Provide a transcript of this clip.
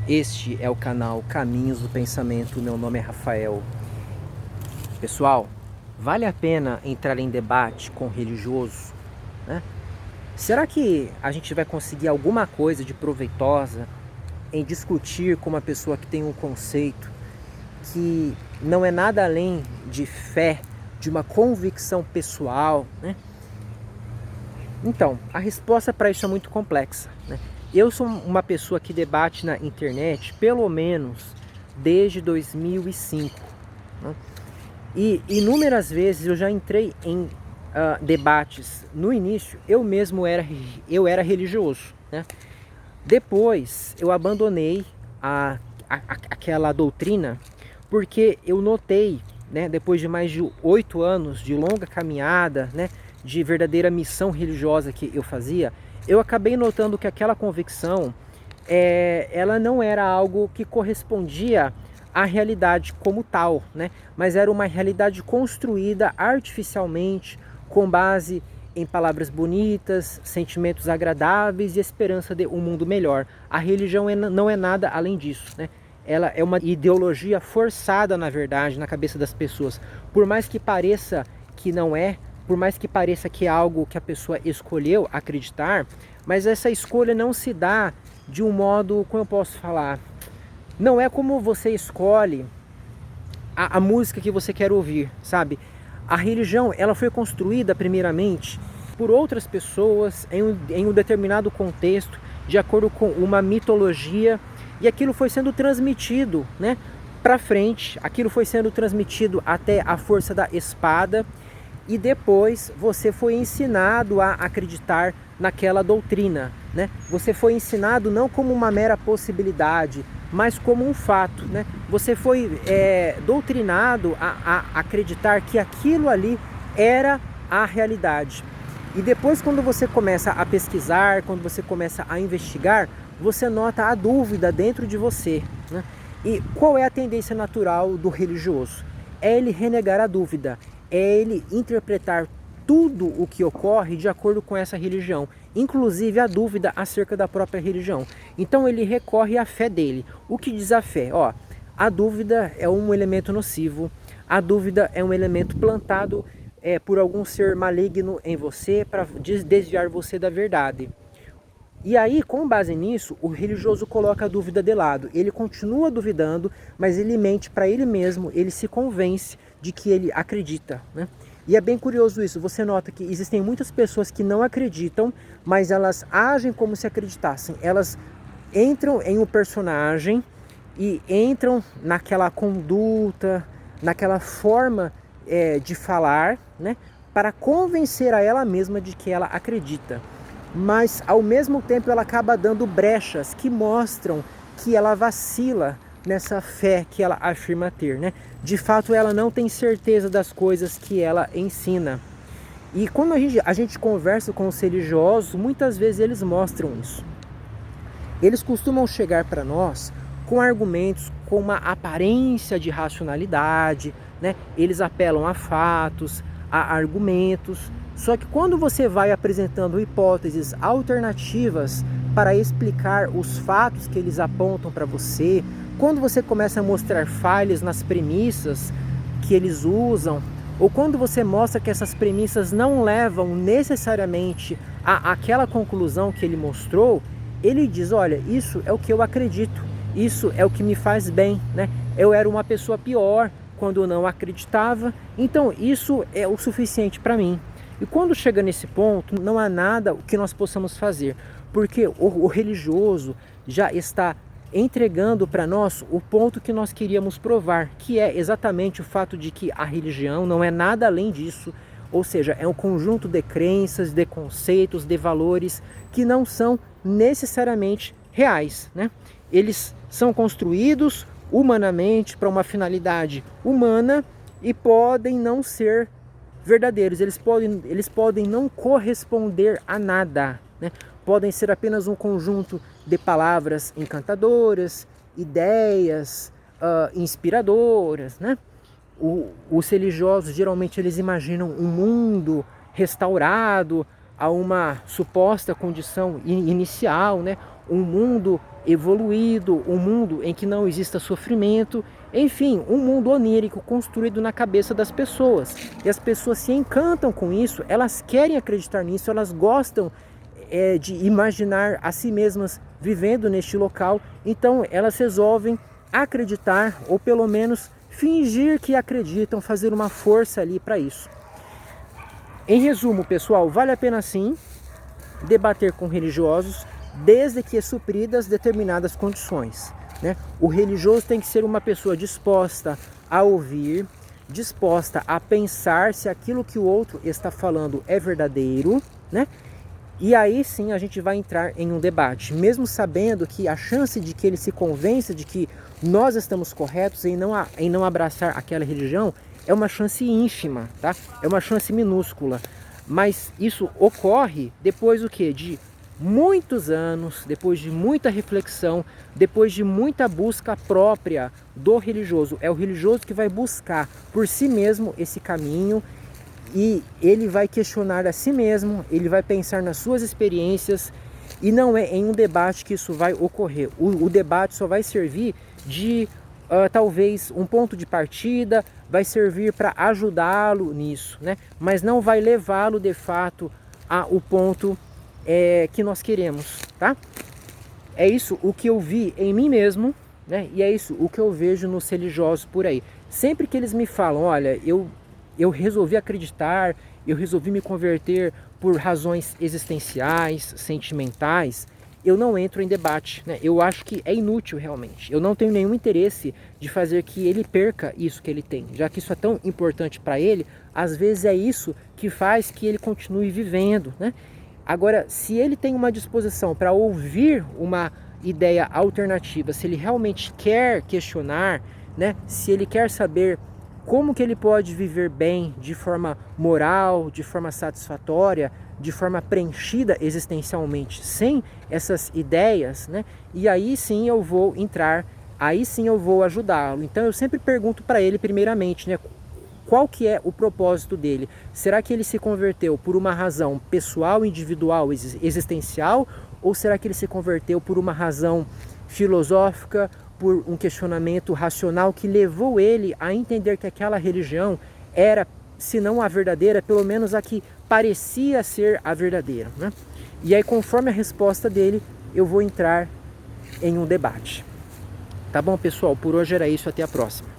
Este é o canal Caminhos do Pensamento. Meu nome é Rafael. Pessoal, vale a pena entrar em debate com o religioso, né? Será que a gente vai conseguir alguma coisa de proveitosa em discutir com uma pessoa que tem um conceito que não é nada além de fé, de uma convicção pessoal, né? Então, a resposta para isso é muito complexa, né? Eu sou uma pessoa que debate na internet pelo menos desde 2005, né? E inúmeras vezes eu já entrei em debates. No início eu mesmo era religioso, né? Depois eu abandonei aquela doutrina porque eu notei, né, depois de mais de 8 anos de longa caminhada, né, de verdadeira missão religiosa que eu fazia, eu acabei notando que aquela convicção, ela não era algo que correspondia à realidade como tal, né? Mas era uma realidade construída artificialmente, com base em palavras bonitas, sentimentos agradáveis e esperança de um mundo melhor. A religião não é nada além disso, né? Ela é uma ideologia forçada, na verdade, na cabeça das pessoas. Por mais que pareça que não é, por mais que pareça que é algo que a pessoa escolheu acreditar, mas essa escolha não se dá de um modo, como eu posso falar, não é como você escolhe a música que você quer ouvir, sabe? A religião, ela foi construída primeiramente por outras pessoas em um determinado contexto, de acordo com uma mitologia, e aquilo foi sendo transmitido, né, para frente. Aquilo foi sendo transmitido até a força da espada, e depois você foi ensinado a acreditar naquela doutrina, né? Você foi ensinado não como uma mera possibilidade, mas como um fato, né? Você foi doutrinado a acreditar que aquilo ali era a realidade. E depois, quando você começa a pesquisar, quando você começa a investigar, você nota a dúvida dentro de você, né? E qual é a tendência natural do religioso? É ele renegar a dúvida, é ele interpretar tudo o que ocorre de acordo com essa religião, inclusive a dúvida acerca da própria religião. Então ele recorre à fé dele. O que diz a fé? Ó, a dúvida é um elemento nocivo, a dúvida é um elemento plantado por algum ser maligno em você para desviar você da verdade. E aí, com base nisso, o religioso coloca a dúvida de lado. Ele continua duvidando, mas ele mente para ele mesmo, ele se convence de que ele acredita, né? E é bem curioso isso. Você nota que existem muitas pessoas que não acreditam, mas elas agem como se acreditassem. Elas entram em um personagem e entram naquela conduta, naquela forma de falar, né, para convencer a ela mesma de que ela acredita. Mas ao mesmo tempo ela acaba dando brechas que mostram que ela vacila nessa fé que ela afirma ter, né? De fato ela não tem certeza das coisas que ela ensina. E quando a gente conversa com os religiosos, muitas vezes eles mostram isso. Eles costumam chegar para nós com argumentos com uma aparência de racionalidade, né? Eles apelam a fatos, a argumentos. Só que quando você vai apresentando hipóteses alternativas para explicar os fatos que eles apontam para você, quando você começa a mostrar falhas nas premissas que eles usam, ou quando você mostra que essas premissas não levam necessariamente àquela conclusão que ele mostrou, ele diz, olha, isso é o que eu acredito, isso é o que me faz bem, né? Eu era uma pessoa pior quando eu não acreditava, então isso é o suficiente para mim. E quando chega nesse ponto, não há nada que nós possamos fazer, porque o religioso já está entregando para nós o ponto que nós queríamos provar, que é exatamente o fato de que a religião não é nada além disso, ou seja, é um conjunto de crenças, de conceitos, de valores que não são necessariamente reais, né? Eles são construídos humanamente para uma finalidade humana e podem não ser verdadeiros, eles podem não corresponder a nada, né? Podem ser apenas um conjunto de palavras encantadoras, ideias inspiradoras, né? Os religiosos geralmente eles imaginam um mundo restaurado a uma suposta condição inicial, né? Um mundo evoluído, um mundo em que não exista sofrimento, enfim, um mundo onírico construído na cabeça das pessoas. E as pessoas se encantam com isso, elas querem acreditar nisso, elas gostam de imaginar a si mesmas vivendo neste local, então elas resolvem acreditar, ou pelo menos fingir que acreditam, fazer uma força ali para isso. Em resumo, pessoal, vale a pena sim debater com religiosos, desde que supridas determinadas condições, né? O religioso tem que ser uma pessoa disposta a ouvir, disposta a pensar se aquilo que o outro está falando é verdadeiro, né? E aí sim a gente vai entrar em um debate, mesmo sabendo que a chance de que ele se convença de que nós estamos corretos em não abraçar aquela religião é uma chance ínfima, tá? É uma chance minúscula. Mas isso ocorre depois do quê? De muitos anos, depois de muita reflexão, depois de muita busca própria do religioso. É o religioso que vai buscar por si mesmo esse caminho e ele vai questionar a si mesmo, ele vai pensar nas suas experiências e não é em um debate que isso vai ocorrer. O debate só vai servir de talvez um ponto de partida, vai servir para ajudá-lo nisso, né? Mas não vai levá-lo de fato ao ponto que nós queremos, tá? É isso o que eu vi em mim mesmo, né? E é isso o que eu vejo nos religiosos por aí. Sempre que eles me falam, olha, eu resolvi acreditar, eu resolvi me converter por razões existenciais, sentimentais, eu não entro em debate, né? Eu acho que é inútil realmente. Eu não tenho nenhum interesse de fazer que ele perca isso que ele tem, já que isso é tão importante para ele, às vezes é isso que faz que ele continue vivendo, né? Agora, se ele tem uma disposição para ouvir uma ideia alternativa, se ele realmente quer questionar, né? Se ele quer saber como que ele pode viver bem de forma moral, de forma satisfatória, de forma preenchida existencialmente, sem essas ideias, né? E aí sim eu vou entrar, aí sim eu vou ajudá-lo. Então eu sempre pergunto para ele primeiramente, né? Qual que é o propósito dele? Será que ele se converteu por uma razão pessoal, individual, existencial? Ou será que ele se converteu por uma razão filosófica, por um questionamento racional que levou ele a entender que aquela religião era, se não a verdadeira, pelo menos a que parecia ser a verdadeira, né? E aí, conforme a resposta dele, eu vou entrar em um debate. Tá bom, pessoal? Por hoje era isso. Até a próxima.